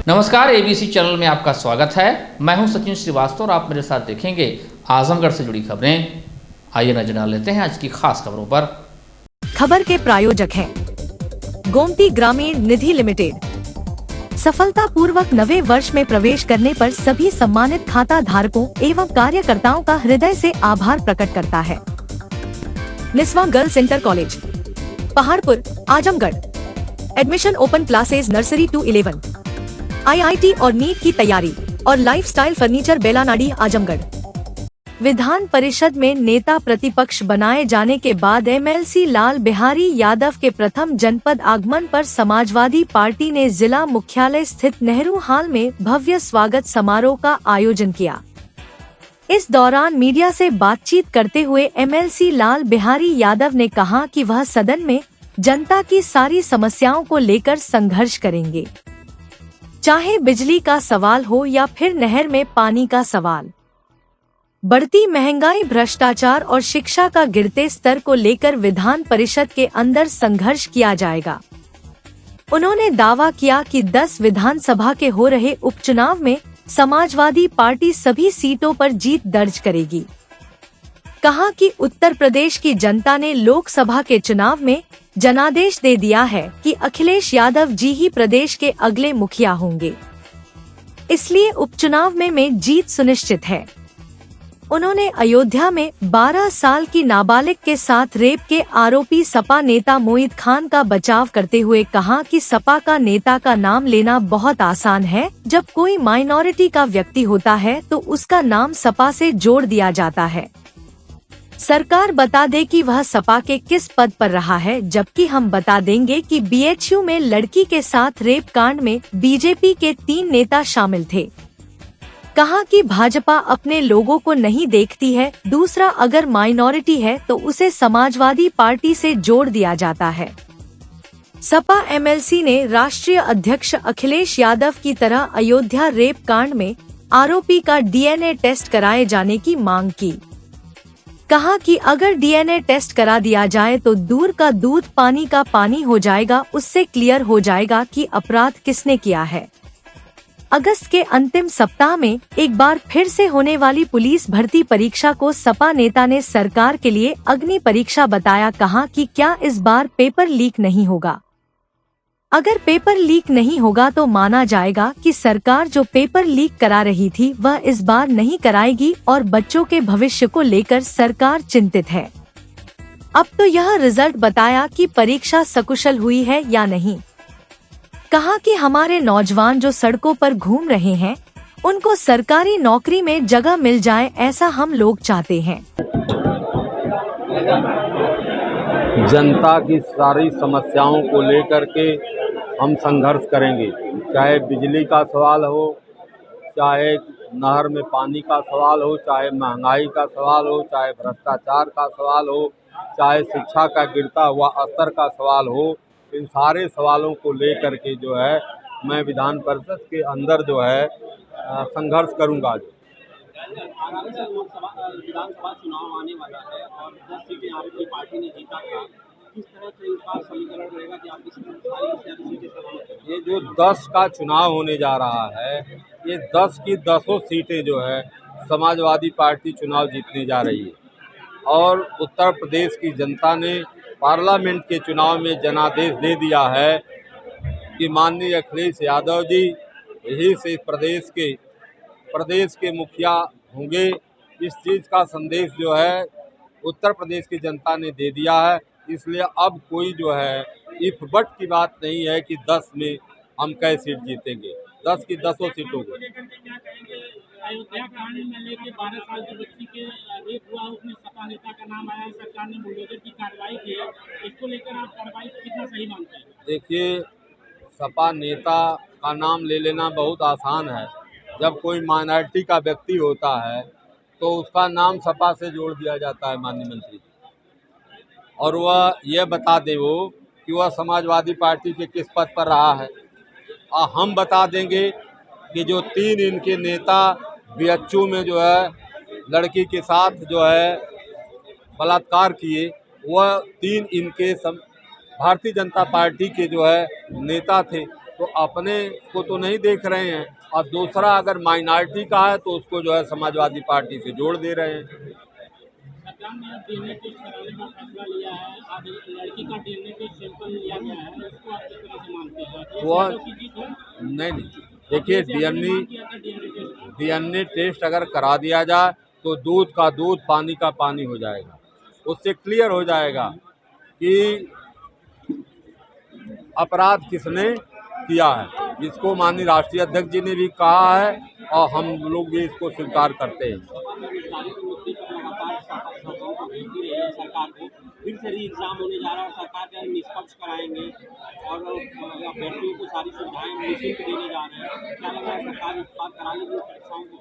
नमस्कार, ABC channel में आपका स्वागत है। मैं हूं सचिन श्रीवास्तव और आप मेरे साथ देखेंगे आजमगढ़ से जुड़ी खबरें। आइए नजर डाल लेते हैं आज की खास खबरों पर। खबर के प्रायोजक हैं गोमती ग्रामीण निधि लिमिटेड। सफलतापूर्वक नवे वर्ष में प्रवेश करने पर सभी सम्मानित खाता धारकों एवं कार्यकर्ताओं का हृदय से आभार प्रकट करता है। Niswa girls inter college, Paharpur, Azamgarh. Admission open classes nursery to 11। IIT और नीट की तैयारी और लाइफस्टाइल फर्नीचर बेलानाडी, आजमगढ़। विधान परिषद में नेता प्रतिपक्ष बनाए जाने के बाद MLC लाल बिहारी यादव के प्रथम जनपद आगमन पर समाजवादी पार्टी ने जिला मुख्यालय स्थित नेहरू हॉल में भव्य स्वागत समारोह का आयोजन किया। इस दौरान मीडिया से बातचीत करते हुए MLC लाल बिहारी यादव ने कहा कि वह सदन में जनता की सारी समस्याओं को लेकर संघर्ष करेंगे, चाहे बिजली का सवाल हो या फिर नहर में पानी का सवाल। बढ़ती महंगाई, भ्रष्टाचार और शिक्षा का गिरते स्तर को लेकर विधान परिषद के अंदर संघर्ष किया जाएगा। उन्होंने दावा किया कि 10 विधानसभा के हो रहे उपचुनाव में समाजवादी पार्टी सभी सीटों पर जीत दर्ज करेगी। कहा कि उत्तर प्रदेश की जनता ने लोकसभा के चुनाव में जनादेश दे दिया है कि अखिलेश यादव जी ही प्रदेश के अगले मुखिया होंगे, इसलिए उपचुनाव में जीत सुनिश्चित है। उन्होंने अयोध्या में 12 साल की नाबालिग के साथ रेप के आरोपी सपा नेता मोहित खान का बचाव करते हुए कहा कि सपा का नेता का नाम लेना बहुत आसान है। जब कोई माइनॉरिटी का व्यक्ति होता है तो उसका नाम सपा से जोड़ दिया जाता है। सरकार बता दे कि वह सपा के किस पद पर रहा है, जबकि हम बता देंगे कि BHU में लड़की के साथ रेप कांड में बीजेपी के 3 नेता शामिल थे। कहा कि भाजपा अपने लोगों को नहीं देखती है। दूसरा, अगर माइनॉरिटी है तो उसे समाजवादी पार्टी से जोड़ दिया जाता है। सपा MLC ने राष्ट्रीय अध्यक्ष अखिलेश यादव की तरह अयोध्या रेप कांड में आरोपी का DNA टेस्ट कराए जाने की मांग की। कहा कि अगर DNA टेस्ट करा दिया जाए तो दूध का दूध, पानी का पानी हो जाएगा। उससे क्लियर हो जाएगा कि अपराध किसने किया है। अगस्त के अंतिम सप्ताह में एक बार फिर से होने वाली पुलिस भर्ती परीक्षा को सपा नेता ने सरकार के लिए अग्नि परीक्षा बताया। कहा कि क्या इस बार पेपर लीक नहीं होगा? अगर पेपर लीक नहीं होगा तो माना जाएगा कि सरकार जो पेपर लीक करा रही थी वह इस बार नहीं कराएगी और बच्चों के भविष्य को लेकर सरकार चिंतित है। अब तो यह रिजल्ट बताया कि परीक्षा सकुशल हुई है या नहीं। कहा कि हमारे नौजवान जो सड़कों पर घूम रहे हैं उनको सरकारी नौकरी में जगह मिल जाए, ऐसा हम लोग चाहते हैं। जनता की सारी समस्याओं को लेकर के हम संघर्ष करेंगे, चाहे बिजली का सवाल हो, चाहे नहर में पानी का सवाल हो, चाहे महंगाई का सवाल हो, चाहे भ्रष्टाचार का सवाल हो, चाहे शिक्षा का गिरता हुआ स्तर का सवाल हो। इन सारे सवालों को लेकर के जो है मैं विधान परिषद के अंदर जो है संघर्ष करूंगा। विधानसभा चुनाव आने वाला है और 10 सीटें आपकी पार्टी ने जीता था। किस तरह से इस बार समीकरण रहेगा कि आप ये जो 10 का चुनाव होने जा रहा है, ये 10 की 10 सीटें जो है समाजवादी पार्टी चुनाव जीतने जा रही है और उत्तर प्रदेश की जनता ने पार्लियामेंट के चुनाव में जनादेश दे दिया है कि माननीय अखिलेश यादव जी यही से प्रदेश के मुखिया होंगे। इस चीज़ का संदेश जो है उत्तर प्रदेश की जनता ने दे दिया है। इसलिए अब कोई जो है इफ बट की बात नहीं है कि 10 में हम कई सीट जीतेंगे, 10 की 10 सीटों को। अयोध्या कांड में लेके 12 साल की बच्ची के रेप हुआ, उसमें सपा नेता का नाम आया, सरकार ने बुलडोजर की कार्रवाई की है। इसको लेकर आप कार्रवाई कितना सही मानते हैं? देखिए, सपा नेता का नाम ले लेना बहुत आसान है। जब कोई माइनॉरिटी का व्यक्ति होता है तो उसका नाम सपा से जोड़ दिया जाता है माननीय मंत्री जी, और वह यह बता दे वो कि वह समाजवादी पार्टी के किस पद पर रहा है। और हम बता देंगे कि जो 3 इनके नेता BHU में जो है लड़की के साथ जो है बलात्कार किए, वह 3 इनके भारतीय जनता पार्टी के जो है नेता थे। तो अपने को तो नहीं देख रहे हैं, और दूसरा अगर माइनॉरिटी का है तो उसको जो है समाजवादी पार्टी से जोड़ दे रहे हैं। सरकार ने अब डीएनए टेस्ट कराने का फैसला लिया है। अब लड़की का डीएनए टेस्ट सैंपल लिया गया है, उसको आप किस तरह से मानते हैं? वो की जीत है? नहीं, देखिए डीएनए टेस्ट अगर करा दिया जाए तो दूध का दूध, पानी का पानी हो जाएगा। उससे क्लियर हो जाएगा कि अपराध किसने किया है, जिसको माननीय राष्ट्रीय अध्यक्ष जी ने भी कहा है और हम लोग भी इसको स्वीकार करते हैं। सरकार को फिर से एग्जाम होने जा रहा है, सरकार क्या निष्पक्ष कराएंगे और अभ्यर्थियों को सारी सुविधाएं निःशुल्क देने जा रहे हैं। क्या लग रहा है सरकार इस बार करा लेगी परीक्षाओं को?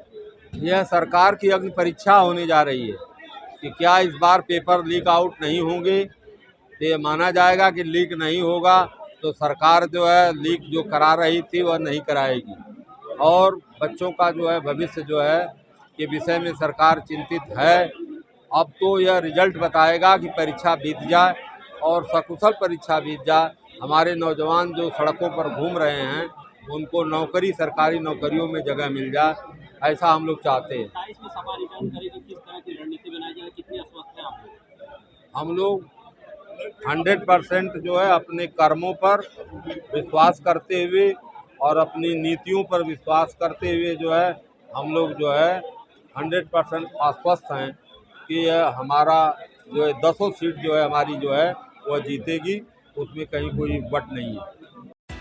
यह सरकार की अग्नि परीक्षा होने जा रही है कि क्या इस बार पेपर लीक आउट नहीं होंगे। तो ये माना जाएगा कि लीक नहीं होगा तो सरकार जो है लीक जो करा रही थी वह नहीं कराएगी, और बच्चों का जो है भविष्य जो है के विषय में सरकार चिंतित है। अब तो यह रिजल्ट बताएगा कि परीक्षा बीत जाए और सकुशल परीक्षा बीत जाए। हमारे नौजवान जो सड़कों पर घूम रहे हैं उनको नौकरी, सरकारी नौकरियों में जगह मिल जाए, ऐसा हम लोग चाहते हैं। हम लोग 100% जो है अपने कर्मों पर विश्वास करते हुए और अपनी नीतियों पर विश्वास करते हुए जो है हम लोग जो है 100% आश्वस्त हैं कि यह हमारा जो है 10 सीट जो है हमारी जो है वह जीतेगी, उसमें कहीं कोई वट नहीं है।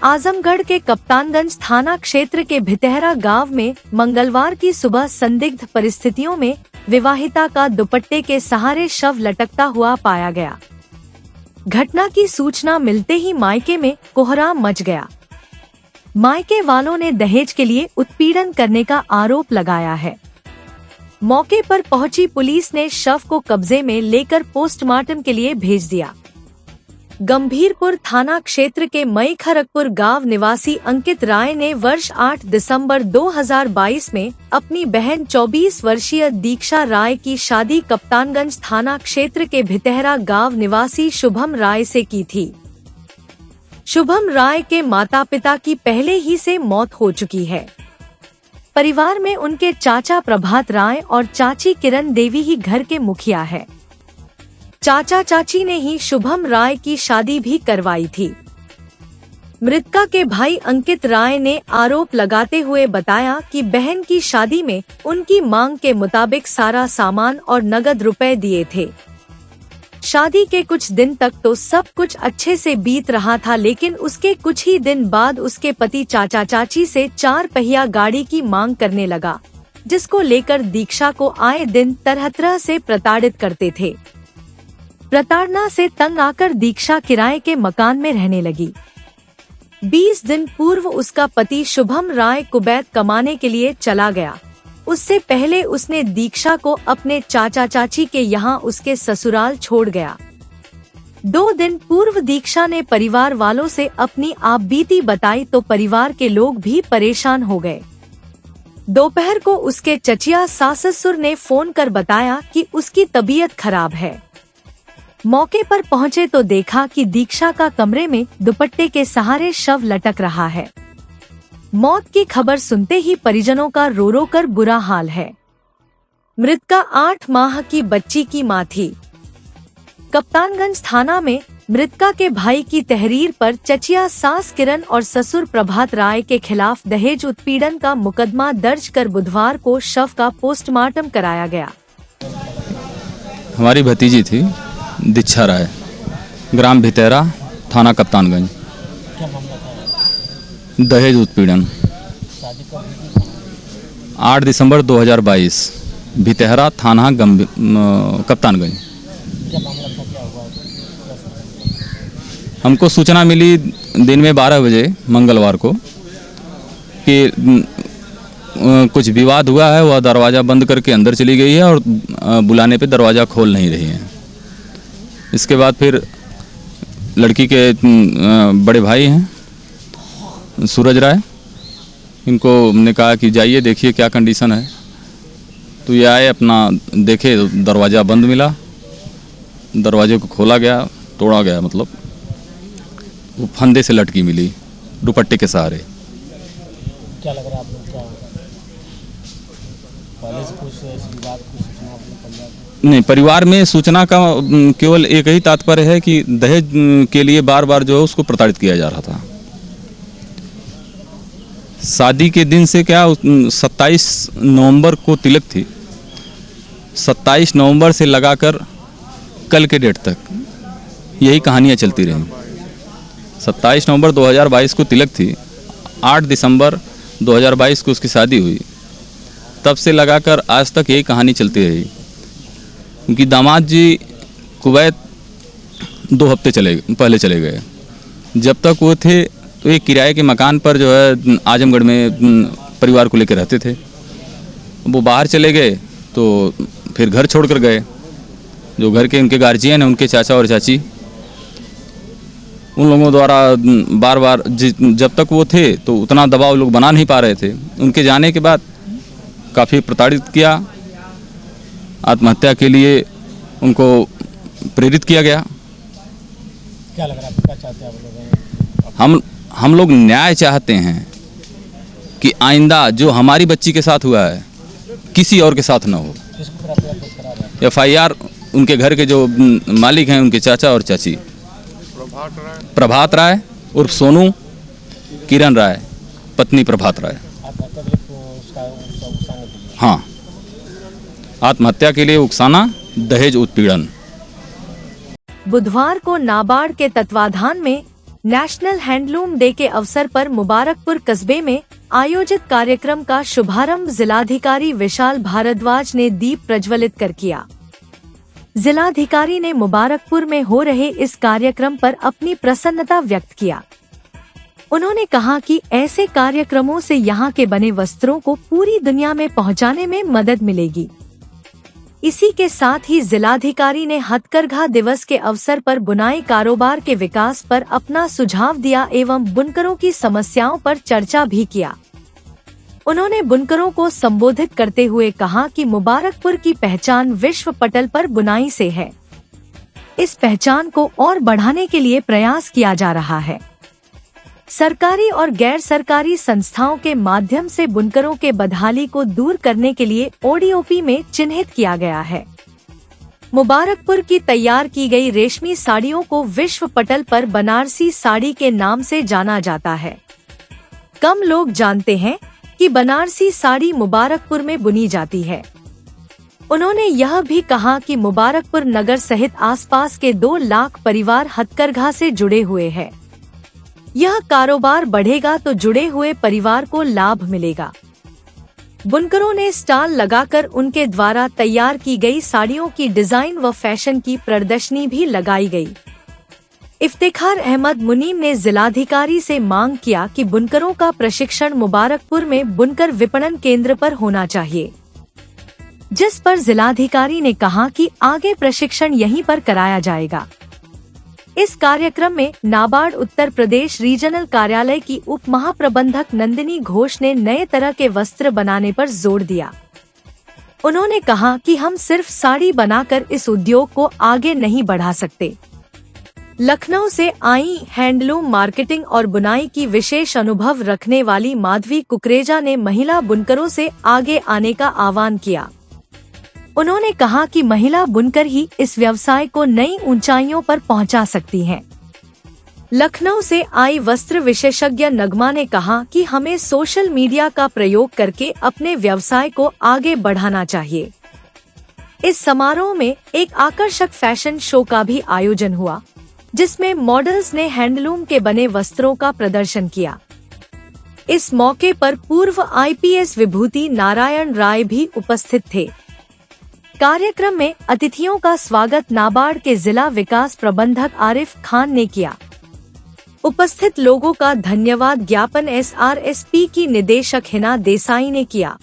आजमगढ़ के कप्तानगंज थाना क्षेत्र के भितहरा गांव में मंगलवार की सुबह संदिग्ध परिस्थितियों में विवाहिता का दुपट्टे के सहारे शव लटकता हुआ पाया गया। घटना की सूचना मिलते ही मायके में कोहराम मच गया। मायके वालों ने दहेज के लिए उत्पीड़न करने का आरोप लगाया है। मौके पर पहुंची पुलिस ने शव को कब्जे में लेकर पोस्टमार्टम के लिए भेज दिया। गंभीरपुर थाना क्षेत्र के मई खरगपुर गांव निवासी अंकित राय ने वर्ष 8 दिसंबर 2022 में अपनी बहन 24 वर्षीय दीक्षा राय की शादी कप्तानगंज थाना क्षेत्र के भितहरा गांव निवासी शुभम राय से की थी। शुभम राय के माता पिता की पहले ही से मौत हो चुकी है। परिवार में उनके चाचा प्रभात राय और चाची किरण देवी ही घर के मुखिया है। चाचा चाची ने ही शुभम राय की शादी भी करवाई थी। मृतका के भाई अंकित राय ने आरोप लगाते हुए बताया कि बहन की शादी में उनकी मांग के मुताबिक सारा सामान और नगद रुपए दिए थे। शादी के कुछ दिन तक तो सब कुछ अच्छे से बीत रहा था, लेकिन उसके कुछ ही दिन बाद उसके पति चाचा चाची से 4 पहिया गाड़ी की मांग करने लगा, जिसको लेकर दीक्षा को आए दिन तरह से प्रताड़ित करते थे। प्रताड़ना से तंग आकर दीक्षा किराए के मकान में रहने लगी। 20 दिन पूर्व उसका पति शुभम राय कुवैत कमाने के लिए चला गया। उससे पहले उसने दीक्षा को अपने चाचा चाची के यहाँ उसके ससुराल छोड़ गया। 2 दिन पूर्व दीक्षा ने परिवार वालों से अपनी आपबीती बताई तो परिवार के लोग भी परेशान हो गए। दोपहर को उसके चचिया सास ससुर ने फोन कर बताया कि उसकी तबीयत खराब है। मौके पर पहुंचे तो देखा कि दीक्षा का कमरे में दुपट्टे के सहारे शव लटक रहा है। मौत की खबर सुनते ही परिजनों का रो रो कर बुरा हाल है। मृतका 8 माह की बच्ची की मां थी। कप्तानगंज थाना में मृतका के भाई की तहरीर पर चचिया सास किरण और ससुर प्रभात राय के खिलाफ दहेज उत्पीड़न का मुकदमा दर्ज कर बुधवार को शव का पोस्टमार्टम कराया गया। हमारी भतीजी थी दीक्षा राय, ग्राम भितहरा, थाना कप्तानगंज। दहेज उत्पीड़न 8 दिसंबर 2022, भितहरा, थाना कप्तानगंज। हमको सूचना मिली दिन में 12 बजे मंगलवार को कि कुछ विवाद हुआ है। वह दरवाज़ा बंद करके अंदर चली गई है और बुलाने पे दरवाज़ा खोल नहीं रही है। इसके बाद फिर लड़की के बड़े भाई हैं सूरज राय, इनको हमने कहा कि जाइए देखिए क्या कंडीशन है। तो ये आए, अपना देखे, दरवाज़ा बंद मिला। दरवाजे को खोला गया, तोड़ा गया, मतलब वो फंदे से लटकी मिली। दुपट्टे के सहारे। क्या लग रहा है आप लोग क्या होगा? पहले से कुछ ऐसी बात कुछ सूचना आपने पंजाब नहीं, परिवार में सूचना का केवल एक ही तात्पर्य है कि दहेज के लिए बार बार जो है उसको प्रताड़ित किया जा रहा था। शादी के दिन से क्या 27 नवंबर को तिलक थी, 27 नवंबर से लगाकर कल के डेट तक यही कहानियाँ चलती रहीं। 27 नवंबर 2022 को तिलक थी, 8 दिसंबर 2022 को उसकी शादी हुई, तब से लगाकर आज तक यही कहानी चलती रही। क्योंकि दामाद जी कुवैत 2 हफ्ते पहले चले गए। जब तक वो थे तो एक किराए के मकान पर जो है आजमगढ़ में परिवार को लेकर रहते थे। वो बाहर चले गए तो फिर घर छोड़कर गए। जो घर के उनके गार्जियन हैं, उनके चाचा और चाची, उन लोगों द्वारा बार बार जब तक वो थे तो उतना दबाव लोग बना नहीं पा रहे थे। उनके जाने के बाद काफ़ी प्रताड़ित किया, आत्महत्या के लिए उनको प्रेरित किया गया। क्या लग रहा है, क्या चाहते हैं आप लोग? हम लोग न्याय चाहते हैं कि आइंदा जो हमारी बच्ची के साथ हुआ है किसी और के साथ ना हो। FIR उनके घर के जो मालिक हैं, उनके चाचा और चाची, प्रभात राय उर्फ सोनू, किरण राय पत्नी प्रभात राय। हाँ, आत्महत्या के लिए उकसाना, दहेज उत्पीड़न। बुधवार को नाबार्ड के तत्वाधान में नेशनल हैंडलूम डे के अवसर पर मुबारकपुर कस्बे में आयोजित कार्यक्रम का शुभारंभ जिलाधिकारी विशाल भारद्वाज ने दीप प्रज्वलित कर किया। जिलाधिकारी ने मुबारकपुर में हो रहे इस कार्यक्रम पर अपनी प्रसन्नता व्यक्त किया। उन्होंने कहा कि ऐसे कार्यक्रमों से यहाँ के बने वस्त्रों को पूरी दुनिया में पहुँचाने में मदद मिलेगी। इसी के साथ ही जिलाधिकारी ने हथकरघा दिवस के अवसर पर बुनाई कारोबार के विकास पर अपना सुझाव दिया एवं बुनकरों की समस्याओं पर चर्चा भी किया। उन्होंने बुनकरों को संबोधित करते हुए कहा कि मुबारकपुर की पहचान विश्व पटल पर बुनाई से है। इस पहचान को और बढ़ाने के लिए प्रयास किया जा रहा है। सरकारी और गैर सरकारी संस्थाओं के माध्यम से बुनकरों के बदहाली को दूर करने के लिए ODOP में चिन्हित किया गया है। मुबारकपुर की तैयार की गई रेशमी साड़ियों को विश्व पटल पर बनारसी साड़ी के नाम से जाना जाता है। कम लोग जानते हैं कि बनारसी साड़ी मुबारकपुर में बुनी जाती है। उन्होंने यह भी कहा कि मुबारकपुर नगर सहित आसपास के 2 लाख परिवार हथकरघा से जुड़े हुए हैं। यह कारोबार बढ़ेगा तो जुड़े हुए परिवार को लाभ मिलेगा। बुनकरों ने स्टॉल लगाकर उनके द्वारा तैयार की गई साड़ियों की डिजाइन व फैशन की प्रदर्शनी भी लगाई गई। इफ्तिखार अहमद मुनीम ने जिलाधिकारी से मांग किया कि बुनकरों का प्रशिक्षण मुबारकपुर में बुनकर विपणन केंद्र पर होना चाहिए, जिस पर जिलाधिकारी ने कहा कि आगे प्रशिक्षण यहीं पर कराया जाएगा। इस कार्यक्रम में नाबार्ड उत्तर प्रदेश रीजनल कार्यालय की उप महाप्रबंधक नंदिनी घोष ने नए तरह के वस्त्र बनाने पर जोर दिया। उन्होंने कहा कि हम सिर्फ साड़ी बनाकर इस उद्योग को आगे नहीं बढ़ा सकते। लखनऊ से आई हैंडलूम मार्केटिंग और बुनाई की विशेष अनुभव रखने वाली माधवी कुकरेजा ने महिला बुनकरों से आगे आने का आह्वान किया। उन्होंने कहा कि महिला बुनकर ही इस व्यवसाय को नई ऊंचाइयों पर पहुंचा सकती हैं। लखनऊ से आई वस्त्र विशेषज्ञ नगमा ने कहा कि हमें सोशल मीडिया का प्रयोग करके अपने व्यवसाय को आगे बढ़ाना चाहिए। इस समारोह में एक आकर्षक फैशन शो का भी आयोजन हुआ, जिसमें मॉडल्स ने हैंडलूम के बने वस्त्रों का प्रदर्शन किया। इस मौके पर पूर्व IPS विभूति नारायण राय भी उपस्थित थे। कार्यक्रम में अतिथियों का स्वागत नाबार्ड के जिला विकास प्रबंधक आरिफ खान ने किया। उपस्थित लोगों का धन्यवाद ज्ञापन SRSP की निदेशक हिना देसाई ने किया।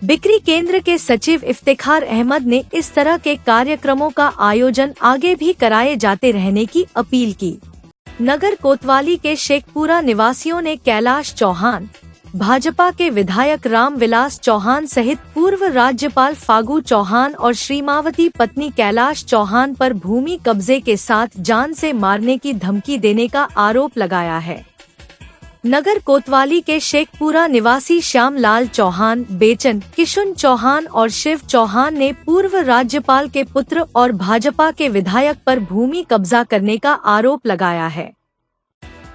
बिक्री केंद्र के सचिव इफ्तिखार अहमद ने इस तरह के कार्यक्रमों का आयोजन आगे भी कराए जाते रहने की अपील की। नगर कोतवाली के शेखपुरा निवासियों ने कैलाश चौहान, भाजपा के विधायक रामविलास चौहान सहित पूर्व राज्यपाल फागू चौहान और श्रीमावती पत्नी कैलाश चौहान पर भूमि कब्जे के साथ जान से मारने की धमकी देने का आरोप लगाया है। नगर कोतवाली के शेखपुरा निवासी श्यामलाल चौहान, बेचन, किशुन चौहान और शिव चौहान ने पूर्व राज्यपाल के पुत्र और भाजपा के विधायक पर भूमि कब्जा करने का आरोप लगाया है।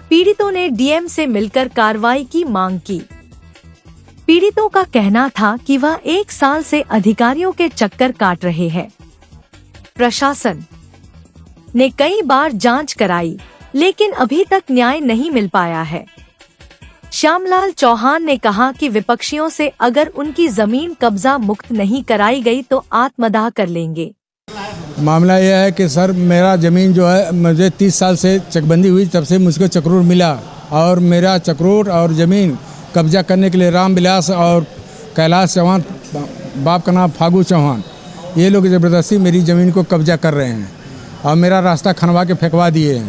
पीड़ितों ने डीएम से मिलकर कार्रवाई की मांग की। पीड़ितों का कहना था कि वह 1 साल से अधिकारियों के चक्कर काट रहे हैं। प्रशासन ने कई बार जांच कराई, लेकिन अभी तक न्याय नहीं मिल पाया है। श्यामलाल चौहान ने कहा कि विपक्षियों से अगर उनकी जमीन कब्जा मुक्त नहीं कराई गई तो आत्मदाह कर लेंगे। मामला यह है कि सर मेरा ज़मीन जो है, मुझे 30 साल से चकबंदी हुई तब से मुझको चक्रूर मिला, और मेरा चक्रूर और ज़मीन कब्जा करने के लिए रामविलास और कैलाश चौहान, बाप का नाम फागू चौहान, ये लोग ज़बरदस्ती मेरी ज़मीन को कब्जा कर रहे हैं और मेरा रास्ता खनवा के फेंकवा दिए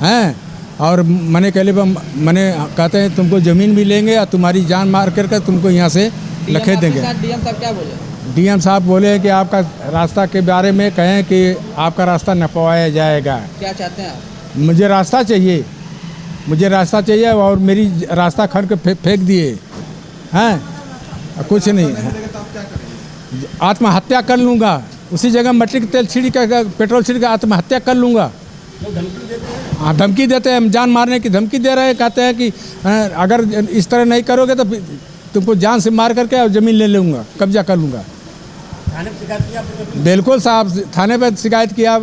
हैं। और मैंने कहते हैं तुमको ज़मीन भी लेंगे और तुम्हारी जान मार करके तुमको यहाँ से लखेत देंगे। डीएम साहब क्या बोले? डीएम साहब बोले कि आपका रास्ता के बारे में कहें कि आपका रास्ता नपवाया जाएगा। क्या चाहते हैं आप? मुझे रास्ता चाहिए और मेरी रास्ता खन के फेंक दिए हैं, कुछ नहीं। आत्महत्या कर लूँगा, उसी जगह मट्टी का तेल छिड़क कर, पेट्रोल छिड़क कर आत्महत्या कर लूँगा। हाँ, धमकी देते हैं, हम जान मारने की धमकी दे रहे हैं। कहते हैं कि अगर इस तरह नहीं करोगे तो तुमको जान से मार करके और ज़मीन ले लूँगा, कब्जा कर लूँगा। थाने में शिकायत किया? बिल्कुल साहब, थाने पर शिकायत किया,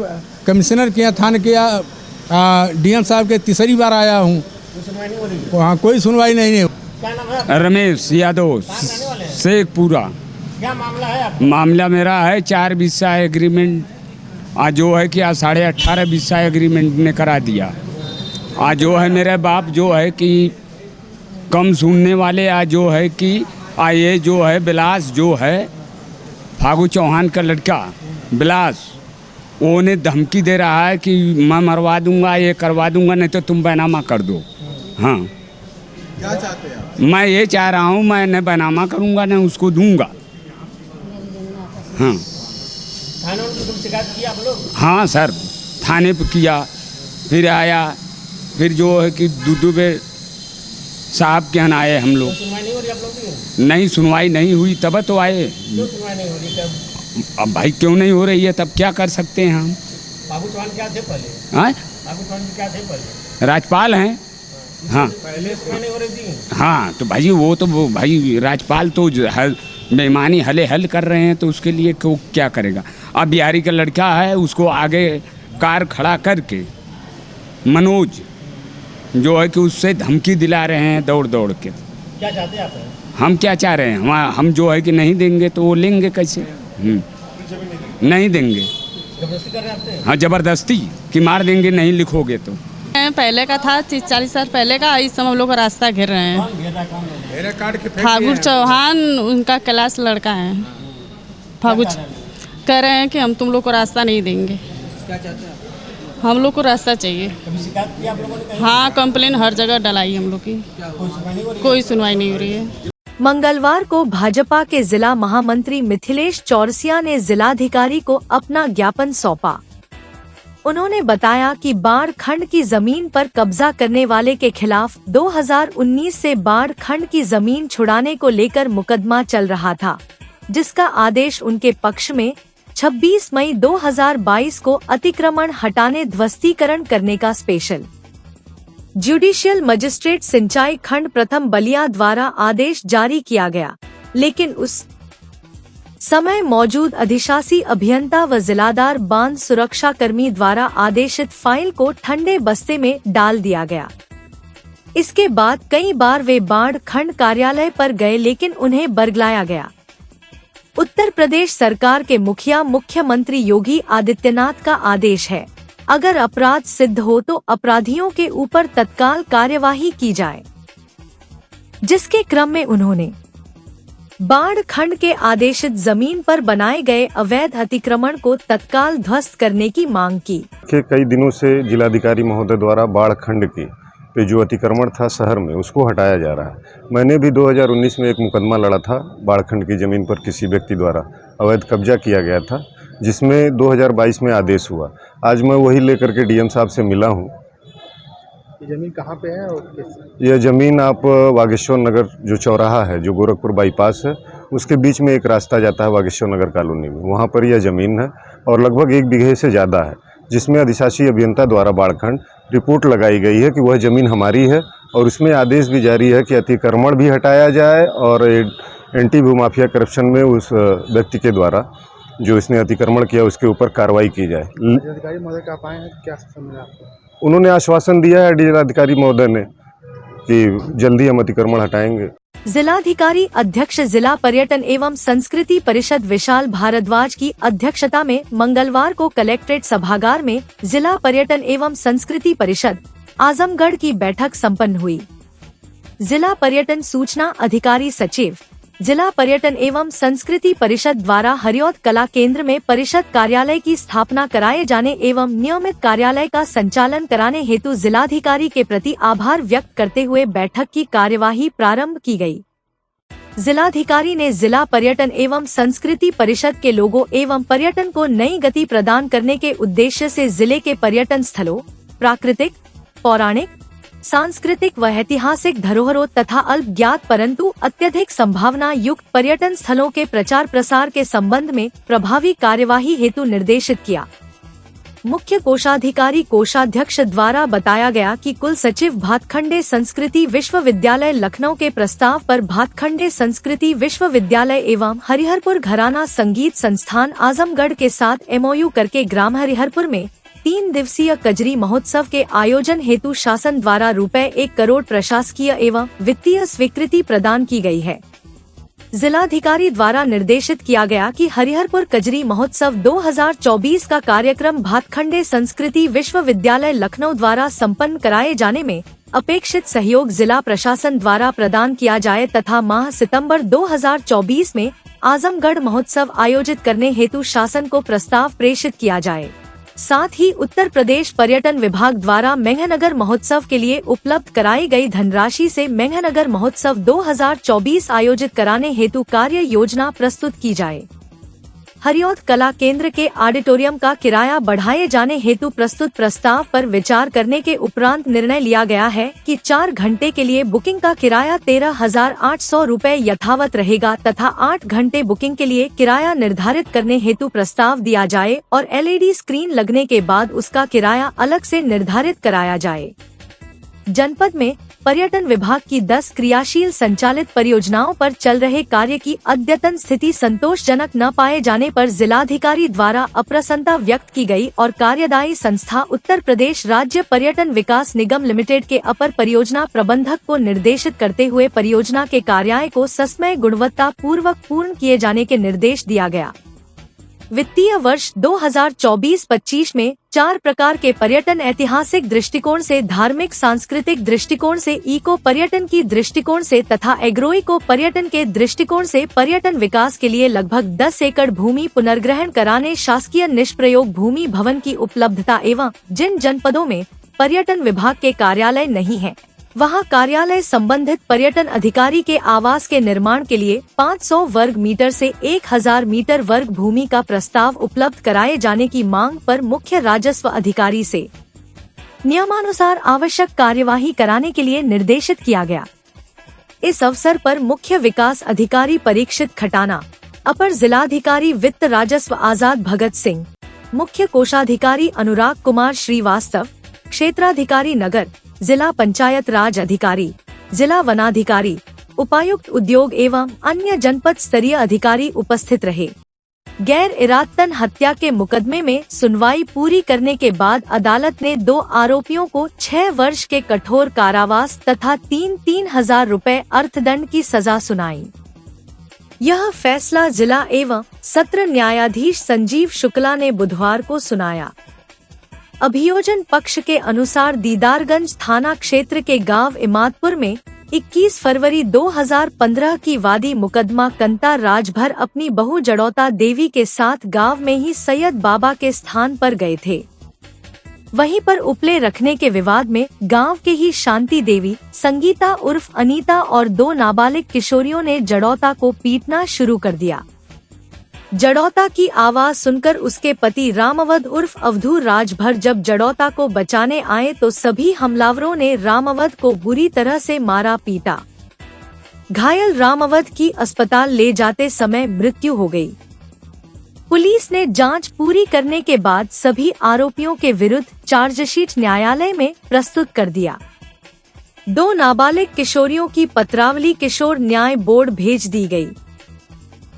कमिश्नर किया, थाने किया, डीएम साहब के तीसरी बार आया हूँ। हाँ, कोई सुनवाई नहीं है। क्या नाम है? रमेश यादव, शेखपुरा। क्या मामला है आपका? मामला मेरा है 4 बिस्सा एग्रीमेंट, आज जो है कि आज 18.5 बिस्सा एग्रीमेंट ने करा दिया। आज जो है मेरे बाप जो है कि कम सुनने वाले, आज जो है कि ये जो है बिलास जो है फागू चौहान का लड़का बिलास, वो ने धमकी दे रहा है कि मैं मरवा दूंगा, ये करवा दूंगा, नहीं तो तुम बैनामा कर दो। हाँ, क्या चाहते हैं आप? मैं ये चाह रहा हूँ, मैं न बैनामा करूंगा न उसको दूंगा। हाँ, थाने में तुम शिकायत किया आप लोग? हाँ सर, थाने पे किया, फिर आया, फिर जो है कि दुबे साहब के यहाँ आए हम लोग। सुनवाई नहीं हो रही आप लोग की? नहीं, सुनवाई नहीं हुई तब तो आए। क्यों सुनवाई नहीं हो रही? तब अब भाई क्यों नहीं हो रही है, तब क्या कर सकते हैं हम। फागू चौहान क्या थे पहले? हाँ, फागू चौहान जी क्या थे पहले? राज्यपाल हैं। हाँ पहले सुनवाई नहीं हो रही थी? हाँ, तो भाई वो तो भाई राज्यपाल तो बेईमानी हल कर रहे हैं, तो उसके लिए क्या करेगा। अब बिहारी का लड़का है, उसको आगे कार खड़ा करके मनोज जो है कि उससे धमकी दिला रहे हैं दौड़ के। क्या चाहते हैं आप? हम क्या चाह रहे हैं, हम जो है कि नहीं देंगे तो वो लेंगे कैसे? नहीं देंगे। जबरदस्ती कर रहे हैं आपसे? हाँ, ज़बरदस्ती कि मार देंगे नहीं लिखोगे तो। पहले का था 30-40 साल पहले का, इस समय हम लोग का रास्ता घेर रहे हैं। कौन घेर रहा है? कौन लोग? फागू चौहान उनका क्लास लड़का है। फागू कह रहे हैं कि हम तुम लोग को रास्ता नहीं देंगे। क्या चाहते हैं आप? हम लोग को रास्ता चाहिए। कभी शिकायत किया आप लोगों ने कहीं? हाँ, कंप्लेन हर जगह डलाई हम लोग की, कोई सुनवाई नहीं हो रही है। मंगलवार को भाजपा के जिला महामंत्री मिथिलेश चौरसिया ने जिलाधिकारी को अपना ज्ञापन सौंपा। उन्होंने बताया कि बाढ़ खंड की जमीन पर कब्जा करने वाले के खिलाफ 2019 से बाढ़ खंड की जमीन छुड़ाने को लेकर मुकदमा चल रहा था, जिसका आदेश उनके पक्ष में 26 मई 2022 को अतिक्रमण हटाने ध्वस्तीकरण करने का स्पेशल जुडिशियल मजिस्ट्रेट सिंचाई खंड प्रथम बलिया द्वारा आदेश जारी किया गया, लेकिन उस समय मौजूद अधिशासी अभियंता व जिलादार बांध सुरक्षा कर्मी द्वारा आदेशित फाइल को ठंडे बस्ते में डाल दिया गया। इसके बाद कई बार वे बाढ़ खंड कार्यालय पर गए, लेकिन उन्हें बरगलाया गया। उत्तर प्रदेश सरकार के मुखिया मुख्यमंत्री योगी आदित्यनाथ का आदेश है, अगर अपराध सिद्ध हो तो अपराधियों के ऊपर तत्काल कार्यवाही की जाए, जिसके क्रम में उन्होंने बाढ़ खंड के आदेशित जमीन पर बनाए गए अवैध अतिक्रमण को तत्काल ध्वस्त करने की मांग की। कई दिनों से जिलाधिकारी महोदय द्वारा बाढ़ खंड के पे जो अतिक्रमण था शहर में, उसको हटाया जा रहा है। मैंने भी 2019 में एक मुकदमा लड़ा था, बाढ़ खंड की ज़मीन पर किसी व्यक्ति द्वारा अवैध कब्जा किया गया था, जिसमें 2022 में आदेश हुआ। आज मैं वही लेकर के डीएम साहब से मिला हूँ ये जमीन कहाँ पे है और कैसे? यह ज़मीन आप बागेश्वर नगर जो चौराहा है, जो गोरखपुर बाईपास है, उसके बीच में एक रास्ता जाता है बागेश्वर नगर कॉलोनी में, वहाँ पर यह ज़मीन है और लगभग 1 बीघे से ज़्यादा है, जिसमें अधिशासी अभियंता द्वारा बाड़खंड रिपोर्ट लगाई गई है कि वह ज़मीन हमारी है और उसमें आदेश भी जारी है कि अतिक्रमण भी हटाया जाए और एंटी भूमाफिया करप्शन में उस व्यक्ति के द्वारा जो इसने अतिक्रमण किया उसके ऊपर कार्रवाई की जाए। जिलाधिकारी महोदय का आप आए हैं, क्या समझा आपको? उन्होंने आश्वासन दिया है जिलाधिकारी महोदय ने कि जल्दी हम अतिक्रमण हटाएंगे। जिलाधिकारी अध्यक्ष जिला पर्यटन एवं संस्कृति परिषद विशाल भारद्वाज की अध्यक्षता में मंगलवार को कलेक्ट्रेट सभागार में जिला पर्यटन एवं संस्कृति परिषद आजमगढ़ की बैठक संपन्न हुई। जिला पर्यटन सूचना अधिकारी सचिव जिला पर्यटन एवं संस्कृति परिषद द्वारा हरिऔध कला केंद्र में परिषद कार्यालय की स्थापना कराए जाने एवं नियमित कार्यालय का संचालन कराने हेतु जिलाधिकारी के प्रति आभार व्यक्त करते हुए बैठक की कार्यवाही प्रारंभ की गई। जिलाधिकारी ने जिला पर्यटन एवं संस्कृति परिषद के लोगो एवं पर्यटन को नई गति प्रदान करने के उद्देश्य से जिले के पर्यटन स्थलों, प्राकृतिक, पौराणिक, सांस्कृतिक व ऐतिहासिक धरोहरों तथा अल्प ज्ञात परंतु अत्यधिक संभावना युक्त पर्यटन स्थलों के प्रचार प्रसार के संबंध में प्रभावी कार्यवाही हेतु निर्देशित किया। मुख्य कोषाधिकारी कोषाध्यक्ष द्वारा बताया गया कि कुल सचिव भातखंडे संस्कृति विश्वविद्यालय लखनऊ के प्रस्ताव पर भातखंडे संस्कृति विश्वविद्यालय एवं हरिहरपुर घराना संगीत संस्थान आजमगढ़ के साथ MOU करके ग्राम हरिहरपुर में 3 दिवसीय कजरी महोत्सव के आयोजन हेतु शासन द्वारा ₹1 करोड़ प्रशासकीय एवं वित्तीय स्वीकृति प्रदान की गई है। जिलाधिकारी द्वारा निर्देशित किया गया कि हरिहरपुर कजरी महोत्सव 2024 का कार्यक्रम भातखंडे संस्कृति विश्वविद्यालय लखनऊ द्वारा संपन्न कराए जाने में अपेक्षित सहयोग जिला प्रशासन द्वारा प्रदान किया जाए तथा माह सितंबर 2024 में आजमगढ़ महोत्सव आयोजित करने हेतु शासन को प्रस्ताव प्रेषित किया जाए। साथ ही उत्तर प्रदेश पर्यटन विभाग द्वारा मेघनगर महोत्सव के लिए उपलब्ध कराई गई धनराशि से मेघनगर महोत्सव 2024 आयोजित कराने हेतु कार्य योजना प्रस्तुत की जाए। हरिऔध कला केंद्र के ऑडिटोरियम का किराया बढ़ाए जाने हेतु प्रस्तुत प्रस्ताव पर विचार करने के उपरांत निर्णय लिया गया है कि 4 घंटे के लिए बुकिंग का किराया 13,800 रुपए यथावत रहेगा तथा 8 घंटे बुकिंग के लिए किराया निर्धारित करने हेतु प्रस्ताव दिया जाए और LED स्क्रीन लगने के बाद उसका किराया अलग से निर्धारित कराया जाए। जनपद में पर्यटन विभाग की 10 क्रियाशील संचालित परियोजनाओं पर चल रहे कार्य की अद्यतन स्थिति संतोषजनक न पाए जाने पर जिलाधिकारी द्वारा अप्रसन्नता व्यक्त की गई और कार्यदायी संस्था उत्तर प्रदेश राज्य पर्यटन विकास निगम लिमिटेड के अपर परियोजना प्रबंधक को निर्देशित करते हुए परियोजना के कार्य को ससमय गुणवत्ता पूर्वक पूर्ण किए जाने के निर्देश दिया गया। वित्तीय वर्ष 2024-25 में 4 प्रकार के पर्यटन ऐतिहासिक दृष्टिकोण से, धार्मिक सांस्कृतिक दृष्टिकोण से, इको पर्यटन की दृष्टिकोण से तथा एग्रो इको पर्यटन के दृष्टिकोण से पर्यटन विकास के लिए लगभग 10 एकड़ भूमि पुनर्ग्रहण कराने, शासकीय निष्प्रयोग भूमि भवन की उपलब्धता एवं जिन जनपदों में पर्यटन विभाग के कार्यालय नहीं है वहां कार्यालय संबंधित पर्यटन अधिकारी के आवास के निर्माण के लिए 500 वर्ग मीटर से 1000 मीटर वर्ग भूमि का प्रस्ताव उपलब्ध कराए जाने की मांग पर मुख्य राजस्व अधिकारी से नियमानुसार आवश्यक कार्यवाही कराने के लिए निर्देशित किया गया। इस अवसर पर मुख्य विकास अधिकारी परीक्षित खटाना, अपर जिलाधिकारी वित्त राजस्व आजाद भगत सिंह, मुख्य कोषाधिकारी अनुराग कुमार श्रीवास्तव, क्षेत्राधिकारी नगर, जिला पंचायत राज अधिकारी, जिला वनाधिकारी, उपायुक्त उद्योग एवं अन्य जनपद स्तरीय अधिकारी उपस्थित रहे। गैर इरादतन हत्या के मुकदमे में सुनवाई पूरी करने के बाद अदालत ने 2 आरोपियों को 6 वर्ष के कठोर कारावास तथा 3,000 रुपए अर्थदंड की सजा सुनाई। यह फैसला जिला एवं सत्र न्यायाधीश संजीव शुक्ला ने बुधवार को सुनाया। अभियोजन पक्ष के अनुसार दीदारगंज थाना क्षेत्र के गांव इमादपुर में 21 फरवरी 2015 की वादी मुकदमा कंता राजभर अपनी बहू जड़ौता देवी के साथ गांव में ही सैयद बाबा के स्थान पर गए थे। वहीं पर उपले रखने के विवाद में गांव के ही शांति देवी, संगीता उर्फ अनीता और 2 नाबालिग किशोरियों ने जड़ौता को पीटना शुरू कर दिया। जड़ौता की आवाज सुनकर उसके पति रामावत उर्फ अवधू राजभर जब जड़ौता को बचाने आए तो सभी हमलावरों ने रामावत को बुरी तरह से मारा पीटा। घायल रामावत की अस्पताल ले जाते समय मृत्यु हो गई। पुलिस ने जांच पूरी करने के बाद सभी आरोपियों के विरुद्ध चार्जशीट न्यायालय में प्रस्तुत कर दिया। 2 नाबालिग किशोरियों की पत्रावली किशोर न्याय बोर्ड भेज दी गई।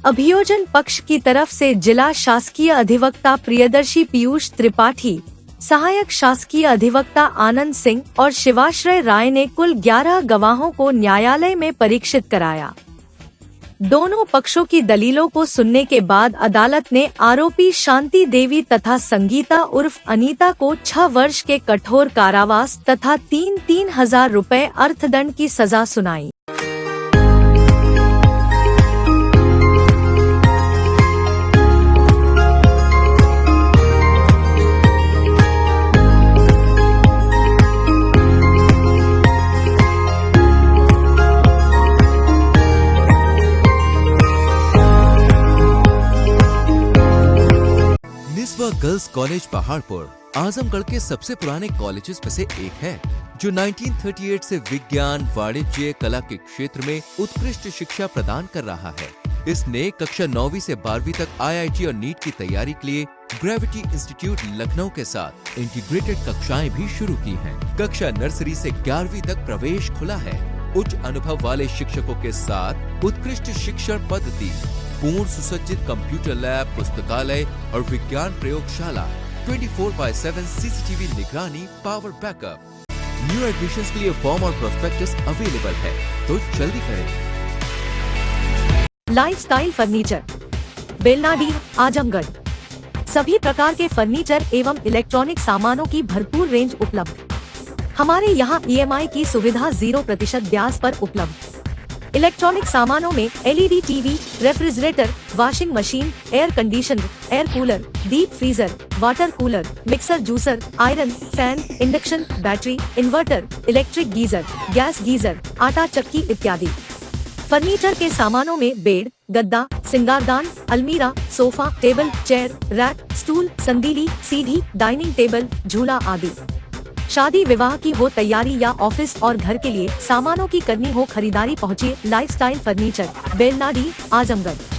अभियोजन पक्ष की तरफ से जिला शासकीय अधिवक्ता प्रियदर्शी पीयूष त्रिपाठी, सहायक शासकीय अधिवक्ता आनंद सिंह और शिवाश्रय राय ने कुल 11 गवाहों को न्यायालय में परीक्षित कराया। दोनों पक्षों की दलीलों को सुनने के बाद अदालत ने आरोपी शांति देवी तथा संगीता उर्फ अनीता को 6 वर्ष के कठोर कारावास तथा 3,000 रुपए अर्थदंड की सजा सुनाई। गर्ल्स कॉलेज पहाड़पुर आजमगढ़ के सबसे पुराने कॉलेजेस में से एक है, जो 1938 से विज्ञान, वाणिज्य, कला के क्षेत्र में उत्कृष्ट शिक्षा प्रदान कर रहा है। इसने कक्षा 9वीं से 12वीं तक IIT और नीट की तैयारी के लिए ग्रेविटी इंस्टीट्यूट लखनऊ के साथ इंटीग्रेटेड कक्षाएं भी शुरू की हैं। कक्षा नर्सरी से 11वीं तक प्रवेश खुला है। उच्च अनुभव वाले शिक्षकों के साथ उत्कृष्ट शिक्षण पद्धति, पूर्ण सुसज्जित कंप्यूटर लैब, पुस्तकालय और विज्ञान प्रयोगशाला, 24/7 CCTV निगरानी, पावर बैकअप। न्यू एडमिशंस के लिए फॉर्म और प्रोस्पेक्टस अवेलेबल है, तो जल्दी करें। Lifestyle furniture, Belnadi, Azamgarh. सभी प्रकार के फर्नीचर एवं इलेक्ट्रॉनिक सामानों की भरपूर रेंज उपलब्ध। हमारे यहाँ EMI की सुविधा 0% ब्याज पर उपलब्ध। इलेक्ट्रॉनिक सामानों में LED TV, refrigerator, washing machine, air conditioner, air cooler, deep freezer, water cooler, mixer juicer, iron, fan, induction, battery, inverter, electric geyser, gas geyser, आटा चक्की इत्यादि। फर्नीचर के सामानों में बेड, गद्दा, सिंगारदान, अलमीरा, sofa, table, chair, rack, stool, संदीली, सीढ़ी, डाइनिंग टेबल, झूला आदि। शादी विवाह की हो तैयारी या ऑफिस और घर के लिए सामानों की करनी हो खरीदारी, पहुँचिए लाइफस्टाइल फर्नीचर, बेलनाडी, आजमगढ़।